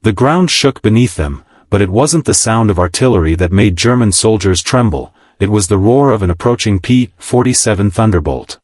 The ground shook beneath them, but it wasn't the sound of artillery that made German soldiers tremble, it was the roar of an approaching P-47 Thunderbolt.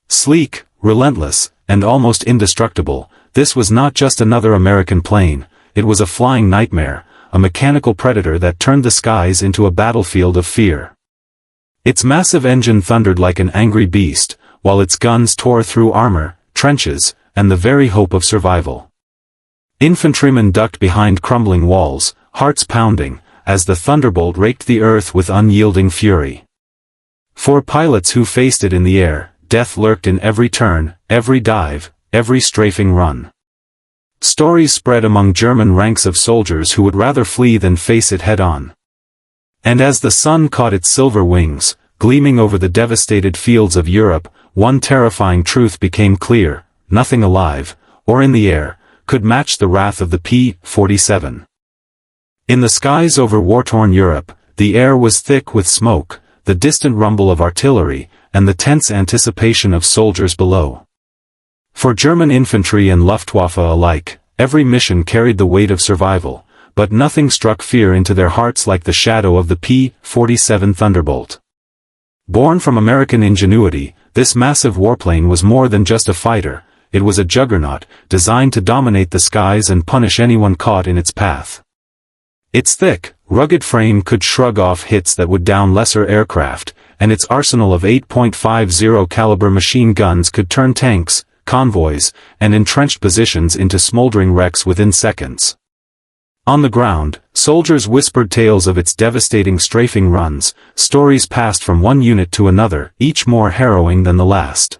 Sleek, relentless, and almost indestructible, this was not just another American plane, it was a flying nightmare, a mechanical predator that turned the skies into a battlefield of fear. Its massive engine thundered like an angry beast, while its guns tore through armor, trenches, and the very hope of survival. Infantrymen ducked behind crumbling walls, hearts pounding, as the Thunderbolt raked the earth with unyielding fury. For pilots who faced it in the air, death lurked in every turn, every dive, every strafing run. Stories spread among German ranks of soldiers who would rather flee than face it head-on. And as the sun caught its silver wings, gleaming over the devastated fields of Europe, one terrifying truth became clear: nothing alive, or in the air, could match the wrath of the P-47. In the skies over war-torn Europe, the air was thick with smoke, the distant rumble of artillery, and the tense anticipation of soldiers below. For German infantry and Luftwaffe alike, every mission carried the weight of survival, but nothing struck fear into their hearts like the shadow of the P-47 Thunderbolt. Born from American ingenuity, this massive warplane was more than just a fighter, it was a juggernaut, designed to dominate the skies and punish anyone caught in its path. Its thick, rugged frame could shrug off hits that would down lesser aircraft, and its arsenal of 8.50 caliber machine guns could turn tanks, convoys, and entrenched positions into smoldering wrecks within seconds. On the ground, soldiers whispered tales of its devastating strafing runs, stories passed from one unit to another, each more harrowing than the last.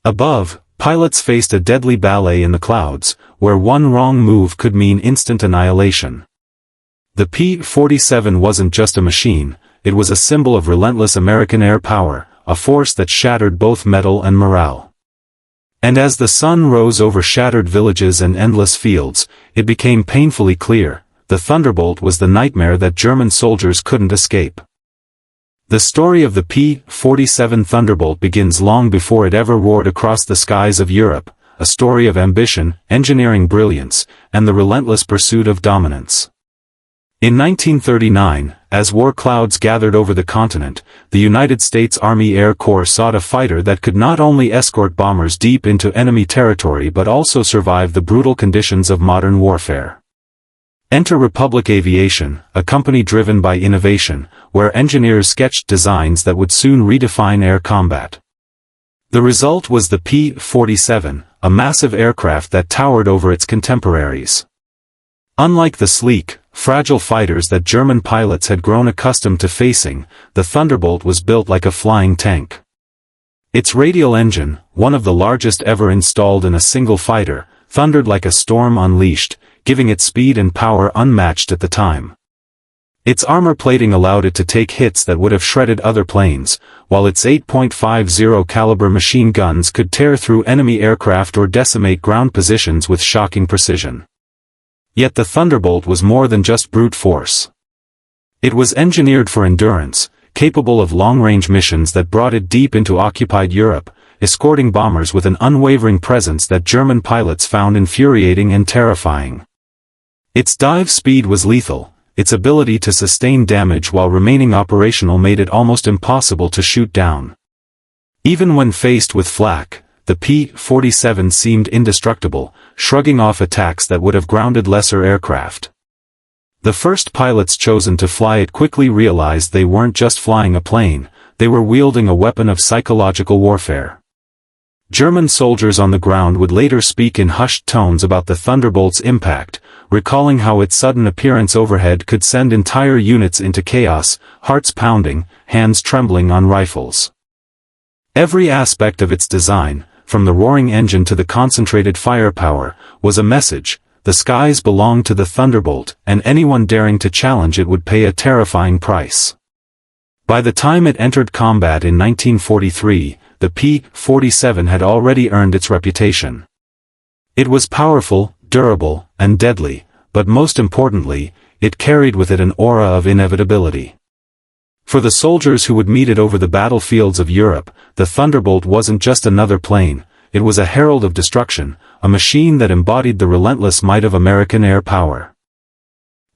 Above, pilots faced a deadly ballet in the clouds, where one wrong move could mean instant annihilation. The P-47 wasn't just a machine, it was a symbol of relentless American air power, a force that shattered both metal and morale. And as the sun rose over shattered villages and endless fields, it became painfully clear, the Thunderbolt was the nightmare that German soldiers couldn't escape. The story of the P-47 Thunderbolt begins long before it ever roared across the skies of Europe, a story of ambition, engineering brilliance, and the relentless pursuit of dominance. In 1939, as war clouds gathered over the continent, the United States Army Air Corps sought a fighter that could not only escort bombers deep into enemy territory but also survive the brutal conditions of modern warfare. Enter Republic Aviation, a company driven by innovation, where engineers sketched designs that would soon redefine air combat. The result was the P-47, a massive aircraft that towered over its contemporaries. Unlike the sleek, fragile fighters that German pilots had grown accustomed to facing, the Thunderbolt was built like a flying tank. Its radial engine, one of the largest ever installed in a single fighter, thundered like a storm unleashed, giving it speed and power unmatched at the time. Its armor plating allowed it to take hits that would have shredded other planes, while its 8.50 caliber machine guns could tear through enemy aircraft or decimate ground positions with shocking precision. Yet the Thunderbolt was more than just brute force. It was engineered for endurance, capable of long-range missions that brought it deep into occupied Europe, escorting bombers with an unwavering presence that German pilots found infuriating and terrifying. Its dive speed was lethal, its ability to sustain damage while remaining operational made it almost impossible to shoot down. Even when faced with flak, the P-47 seemed indestructible, shrugging off attacks that would have grounded lesser aircraft. The first pilots chosen to fly it quickly realized they weren't just flying a plane, they were wielding a weapon of psychological warfare. German soldiers on the ground would later speak in hushed tones about the Thunderbolt's impact, recalling how its sudden appearance overhead could send entire units into chaos, hearts pounding, hands trembling on rifles. Every aspect of its design, from the roaring engine to the concentrated firepower, was a message: the skies belonged to the Thunderbolt, and anyone daring to challenge it would pay a terrifying price. By the time it entered combat in 1943, the P-47 had already earned its reputation. It was powerful, durable, and deadly, but most importantly, it carried with it an aura of inevitability. For the soldiers who would meet it over the battlefields of Europe, the Thunderbolt wasn't just another plane, it was a herald of destruction, a machine that embodied the relentless might of American air power.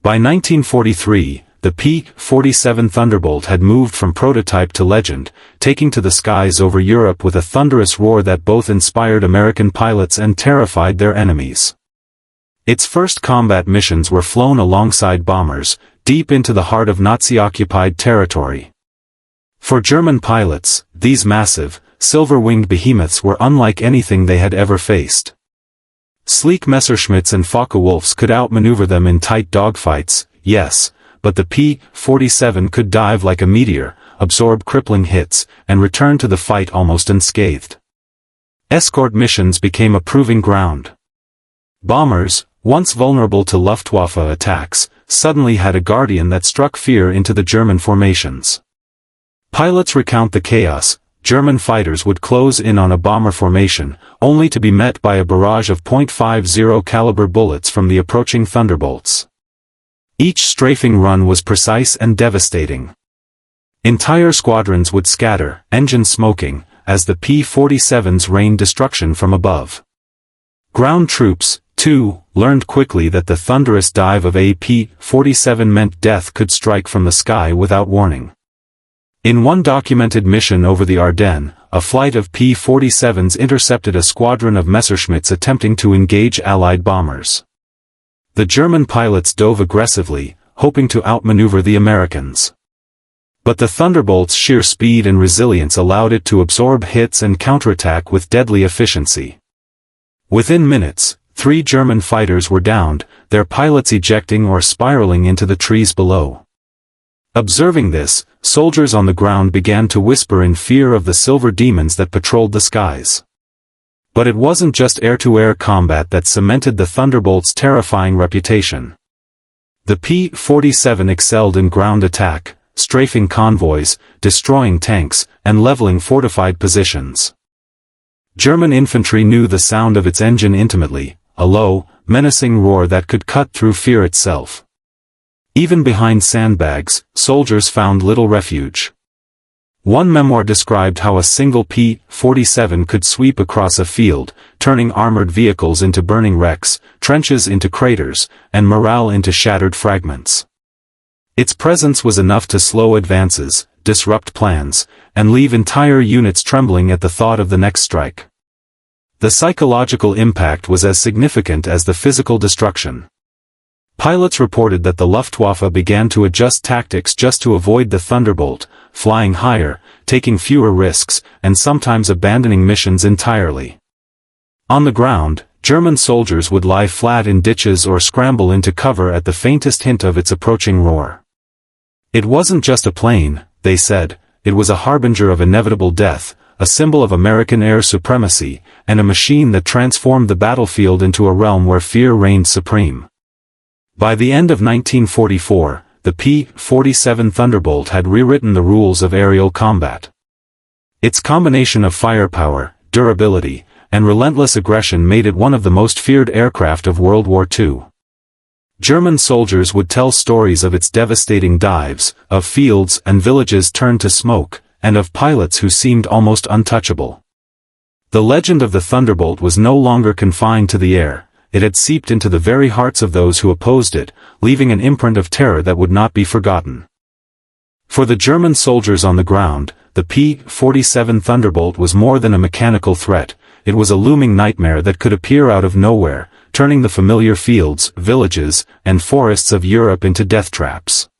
By 1943, the P-47 Thunderbolt had moved from prototype to legend, taking to the skies over Europe with a thunderous roar that both inspired American pilots and terrified their enemies. Its first combat missions were flown alongside bombers, deep into the heart of Nazi-occupied territory. For German pilots, these massive, silver-winged behemoths were unlike anything they had ever faced. Sleek Messerschmitts and Focke-Wulfs could outmaneuver them in tight dogfights, yes, but the P-47 could dive like a meteor, absorb crippling hits, and return to the fight almost unscathed. Escort missions became a proving ground. Bombers, once vulnerable to Luftwaffe attacks, suddenly had a guardian that struck fear into the German formations. Pilots recount the chaos. German fighters would close in on a bomber formation, only to be met by a barrage of .50 caliber bullets from the approaching Thunderbolts. Each strafing run was precise and devastating. Entire squadrons would scatter, engines smoking, as the P-47s rained destruction from above. Ground troops, too, learned quickly that the thunderous dive of a P-47 meant death could strike from the sky without warning. In one documented mission over the Ardennes, a flight of P-47s intercepted a squadron of Messerschmitts attempting to engage Allied bombers. The German pilots dove aggressively, hoping to outmaneuver the Americans. But the Thunderbolt's sheer speed and resilience allowed it to absorb hits and counterattack with deadly efficiency. Within minutes, 3 German fighters were downed, their pilots ejecting or spiraling into the trees below. Observing this, soldiers on the ground began to whisper in fear of the silver demons that patrolled the skies. But it wasn't just air-to-air combat that cemented the Thunderbolt's terrifying reputation. The P-47 excelled in ground attack, strafing convoys, destroying tanks, and leveling fortified positions. German infantry knew the sound of its engine intimately, a low, menacing roar that could cut through fear itself. Even behind sandbags, soldiers found little refuge. One memoir described how a single P-47 could sweep across a field, turning armored vehicles into burning wrecks, trenches into craters, and morale into shattered fragments. Its presence was enough to slow advances, disrupt plans, and leave entire units trembling at the thought of the next strike. The psychological impact was as significant as the physical destruction. Pilots reported that the Luftwaffe began to adjust tactics just to avoid the Thunderbolt, flying higher, taking fewer risks, and sometimes abandoning missions entirely. On the ground, German soldiers would lie flat in ditches or scramble into cover at the faintest hint of its approaching roar. It wasn't just a plane, they said, it was a harbinger of inevitable death, a symbol of American air supremacy, and a machine that transformed the battlefield into a realm where fear reigned supreme. By the end of 1944, the P-47 Thunderbolt had rewritten the rules of aerial combat. Its combination of firepower, durability, and relentless aggression made it one of the most feared aircraft of World War II. German soldiers would tell stories of its devastating dives, of fields and villages turned to smoke, and of pilots who seemed almost untouchable. The legend of the Thunderbolt was no longer confined to the air. It had seeped into the very hearts of those who opposed it, leaving an imprint of terror that would not be forgotten. For the German soldiers on the ground, the P-47 Thunderbolt was more than a mechanical threat, it was a looming nightmare that could appear out of nowhere, turning the familiar fields, villages, and forests of Europe into death traps.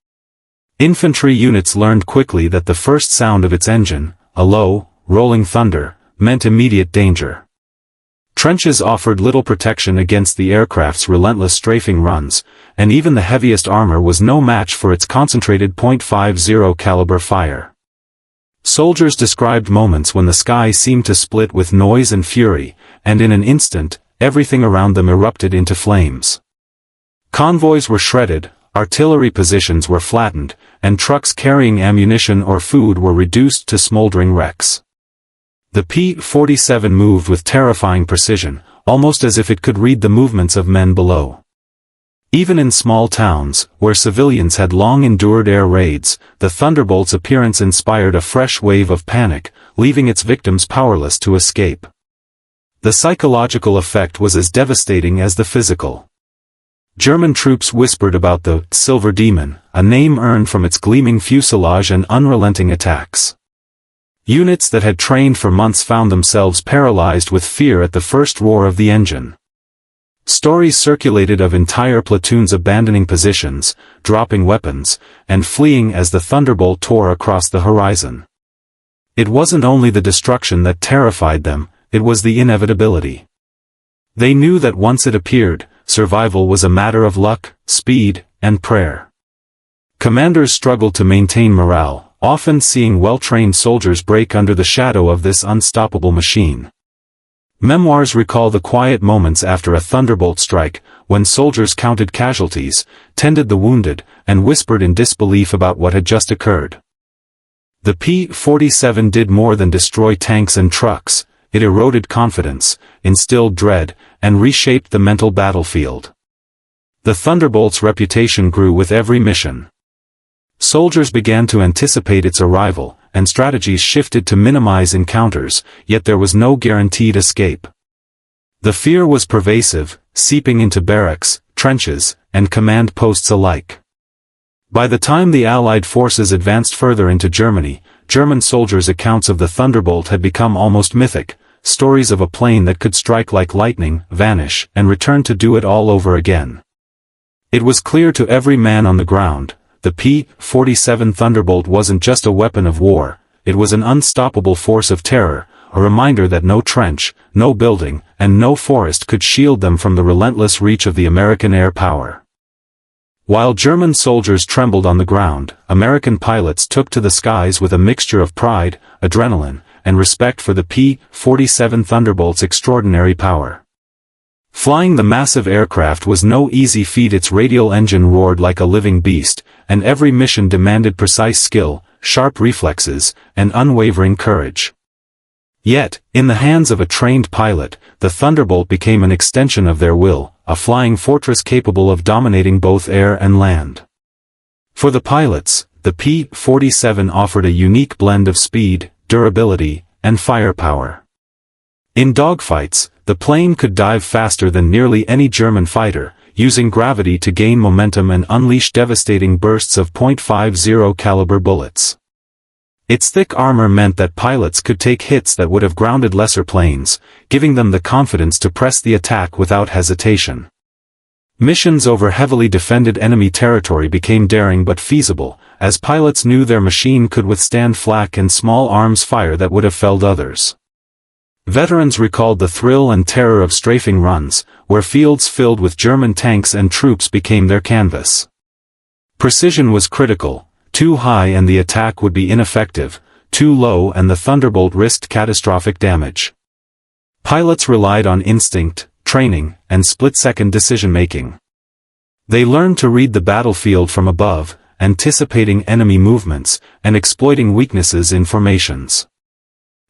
Infantry units learned quickly that the first sound of its engine, a low, rolling thunder, meant immediate danger. Trenches offered little protection against the aircraft's relentless strafing runs, and even the heaviest armor was no match for its concentrated .50 caliber fire. Soldiers described moments when the sky seemed to split with noise and fury, and in an instant, everything around them erupted into flames. Convoys were shredded, artillery positions were flattened, and trucks carrying ammunition or food were reduced to smoldering wrecks. The P-47 moved with terrifying precision, almost as if it could read the movements of men below. Even in small towns, where civilians had long endured air raids, the Thunderbolt's appearance inspired a fresh wave of panic, leaving its victims powerless to escape. The psychological effect was as devastating as the physical. German troops whispered about the Silver Demon, a name earned from its gleaming fuselage and unrelenting attacks. Units that had trained for months found themselves paralyzed with fear at the first roar of the engine. Stories circulated of entire platoons abandoning positions, dropping weapons, and fleeing as the Thunderbolt tore across the horizon. It wasn't only the destruction that terrified them, it was the inevitability. They knew that once it appeared, survival was a matter of luck, speed, and prayer. Commanders struggled to maintain morale, often seeing well-trained soldiers break under the shadow of this unstoppable machine. Memoirs recall the quiet moments after a Thunderbolt strike, when soldiers counted casualties, tended the wounded, and whispered in disbelief about what had just occurred. The P-47 did more than destroy tanks and trucks. It eroded confidence, instilled dread, and reshaped the mental battlefield. The Thunderbolt's reputation grew with every mission. Soldiers began to anticipate its arrival, and strategies shifted to minimize encounters, yet there was no guaranteed escape. The fear was pervasive, seeping into barracks, trenches, and command posts alike. By the time the Allied forces advanced further into Germany, German soldiers' accounts of the Thunderbolt had become almost mythic, stories of a plane that could strike like lightning, vanish, and return to do it all over again. It was clear to every man on the ground, the P-47 Thunderbolt wasn't just a weapon of war, it was an unstoppable force of terror, a reminder that no trench, no building, and no forest could shield them from the relentless reach of the American air power. While German soldiers trembled on the ground, American pilots took to the skies with a mixture of pride, adrenaline, and respect for the P-47 Thunderbolt's extraordinary power. Flying the massive aircraft was no easy feat. Its radial engine roared like a living beast, and every mission demanded precise skill, sharp reflexes, and unwavering courage. Yet, in the hands of a trained pilot, the Thunderbolt became an extension of their will, a flying fortress capable of dominating both air and land. For the pilots, the P-47 offered a unique blend of speed, durability, and firepower. In dogfights, the plane could dive faster than nearly any German fighter, using gravity to gain momentum and unleash devastating bursts of .50 caliber bullets. Its thick armor meant that pilots could take hits that would have grounded lesser planes, giving them the confidence to press the attack without hesitation. Missions over heavily defended enemy territory became daring but feasible, as pilots knew their machine could withstand flak and small arms fire that would have felled others. Veterans recalled the thrill and terror of strafing runs, where fields filled with German tanks and troops became their canvas. Precision was critical. Too high and the attack would be ineffective, too low and the Thunderbolt risked catastrophic damage. Pilots relied on instinct, training, and split-second decision-making. They learned to read the battlefield from above, anticipating enemy movements, and exploiting weaknesses in formations.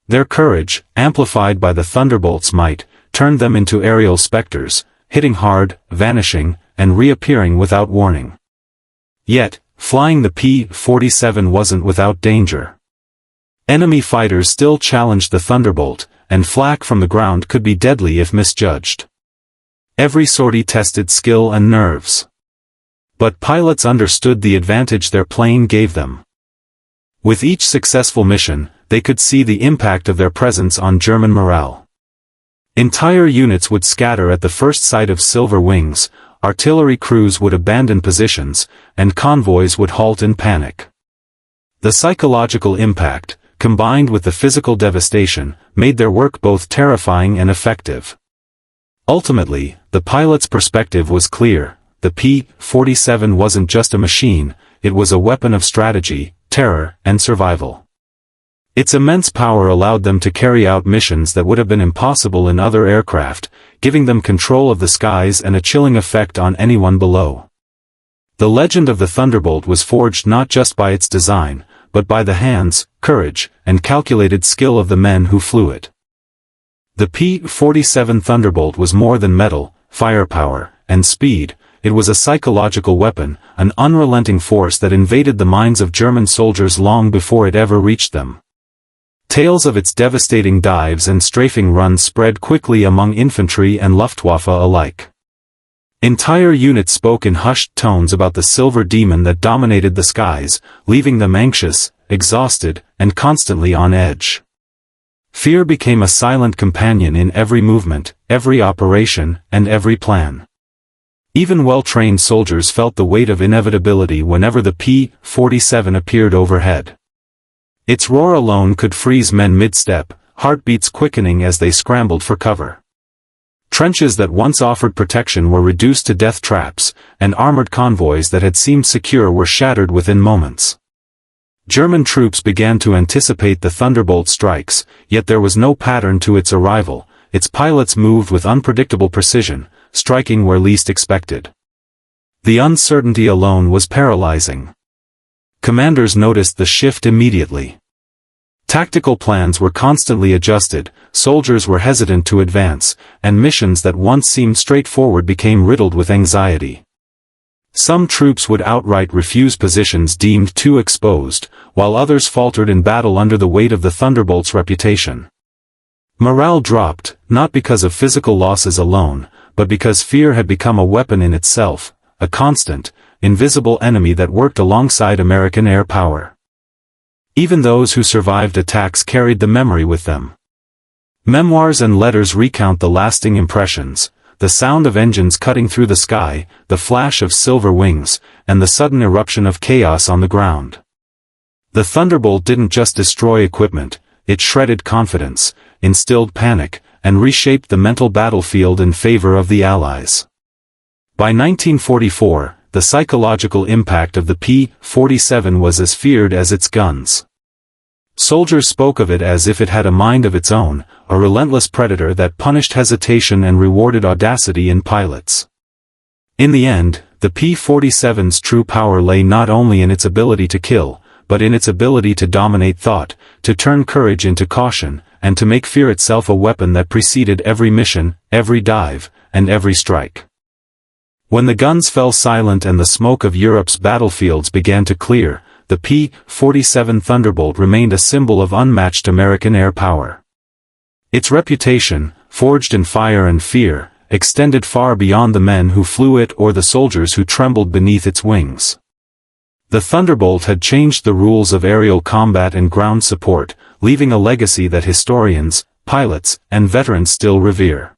Their courage, amplified by the Thunderbolt's might, turned them into aerial specters, hitting hard, vanishing, and reappearing without warning. Yet, flying the P-47 wasn't without danger. Enemy fighters still challenged the Thunderbolt, and flak from the ground could be deadly if misjudged. Every sortie tested skill and nerves. But pilots understood the advantage their plane gave them. With each successful mission, they could see the impact of their presence on German morale. Entire units would scatter at the first sight of silver wings, artillery crews would abandon positions, and convoys would halt in panic. The psychological impact, combined with the physical devastation, made their work both terrifying and effective. Ultimately, the pilot's perspective was clear. The P-47 wasn't just a machine, it was a weapon of strategy, terror, and survival. Its immense power allowed them to carry out missions that would have been impossible in other aircraft, giving them control of the skies and a chilling effect on anyone below. The legend of the Thunderbolt was forged not just by its design, but by the hands, courage, and calculated skill of the men who flew it. The P-47 Thunderbolt was more than metal, firepower, and speed. It was a psychological weapon, an unrelenting force that invaded the minds of German soldiers long before it ever reached them. Tales of its devastating dives and strafing runs spread quickly among infantry and Luftwaffe alike. Entire units spoke in hushed tones about the silver demon that dominated the skies, leaving them anxious, exhausted, and constantly on edge. Fear became a silent companion in every movement, every operation, and every plan. Even well-trained soldiers felt the weight of inevitability whenever the P-47 appeared overhead. Its roar alone could freeze men mid-step, heartbeats quickening as they scrambled for cover. Trenches that once offered protection were reduced to death traps, and armored convoys that had seemed secure were shattered within moments. German troops began to anticipate the Thunderbolt strikes, yet there was no pattern to its arrival. Its pilots moved with unpredictable precision, striking where least expected. The uncertainty alone was paralyzing. Commanders noticed the shift immediately. Tactical plans were constantly adjusted, soldiers were hesitant to advance, and missions that once seemed straightforward became riddled with anxiety. Some troops would outright refuse positions deemed too exposed, while others faltered in battle under the weight of the Thunderbolt's reputation. Morale dropped, not because of physical losses alone, but because fear had become a weapon in itself, a constant, invisible enemy that worked alongside American air power. Even those who survived attacks carried the memory with them. Memoirs and letters recount the lasting impressions: the sound of engines cutting through the sky, the flash of silver wings, and the sudden eruption of chaos on the ground. The Thunderbolt didn't just destroy equipment, it shredded confidence, instilled panic, and reshaped the mental battlefield in favor of the Allies. By 1944, the psychological impact of the P-47 was as feared as its guns. Soldiers spoke of it as if it had a mind of its own, a relentless predator that punished hesitation and rewarded audacity in pilots. In the end, the P-47's true power lay not only in its ability to kill, but in its ability to dominate thought, to turn courage into caution, and to make fear itself a weapon that preceded every mission, every dive, and every strike. When the guns fell silent and the smoke of Europe's battlefields began to clear, the P-47 Thunderbolt remained a symbol of unmatched American air power. Its reputation, forged in fire and fear, extended far beyond the men who flew it or the soldiers who trembled beneath its wings. The Thunderbolt had changed the rules of aerial combat and ground support, leaving a legacy that historians, pilots, and veterans still revere.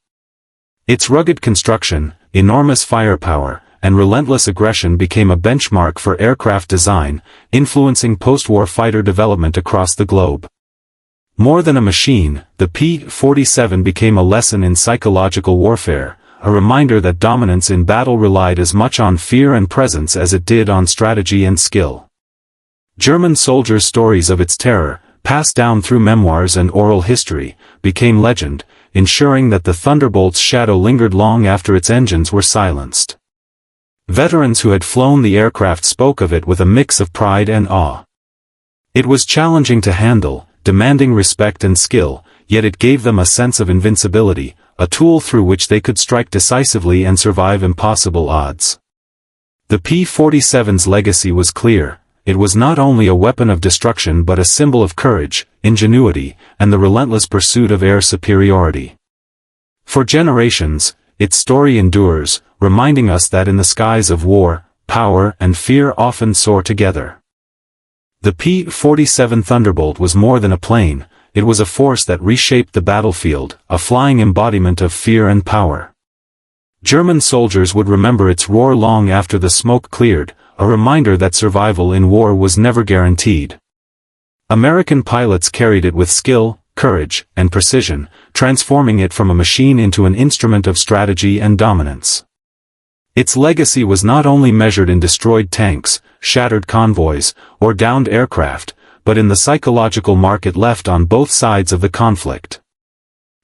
Its rugged construction, enormous firepower, and relentless aggression became a benchmark for aircraft design, influencing post-war fighter development across the globe. More than a machine, the P-47 became a lesson in psychological warfare, a reminder that dominance in battle relied as much on fear and presence as it did on strategy and skill. German soldiers' stories of its terror, passed down through memoirs and oral history, became legend, ensuring that the Thunderbolt's shadow lingered long after its engines were silenced. Veterans who had flown the aircraft spoke of it with a mix of pride and awe. It was challenging to handle, demanding respect and skill, yet it gave them a sense of invincibility, a tool through which they could strike decisively and survive impossible odds. The P-47's legacy was clear. It was not only a weapon of destruction but a symbol of courage, ingenuity, and the relentless pursuit of air superiority. For generations, its story endures, reminding us that in the skies of war, power and fear often soar together. The P-47 Thunderbolt was more than a plane, it was a force that reshaped the battlefield, a flying embodiment of fear and power. German soldiers would remember its roar long after the smoke cleared, a reminder that survival in war was never guaranteed. American pilots carried it with skill, courage, and precision, transforming it from a machine into an instrument of strategy and dominance. Its legacy was not only measured in destroyed tanks, shattered convoys, or downed aircraft, but in the psychological mark it left on both sides of the conflict.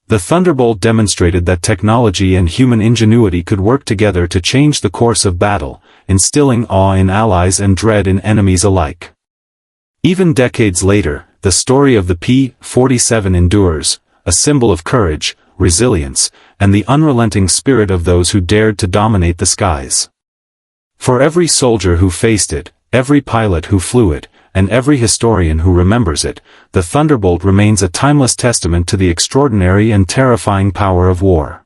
The Thunderbolt demonstrated that technology and human ingenuity could work together to change the course of battle, instilling awe in allies and dread in enemies alike. Even decades later, the story of the P-47 endures, a symbol of courage, resilience, and the unrelenting spirit of those who dared to dominate the skies. For every soldier who faced it, every pilot who flew it, and every historian who remembers it, the Thunderbolt remains a timeless testament to the extraordinary and terrifying power of war.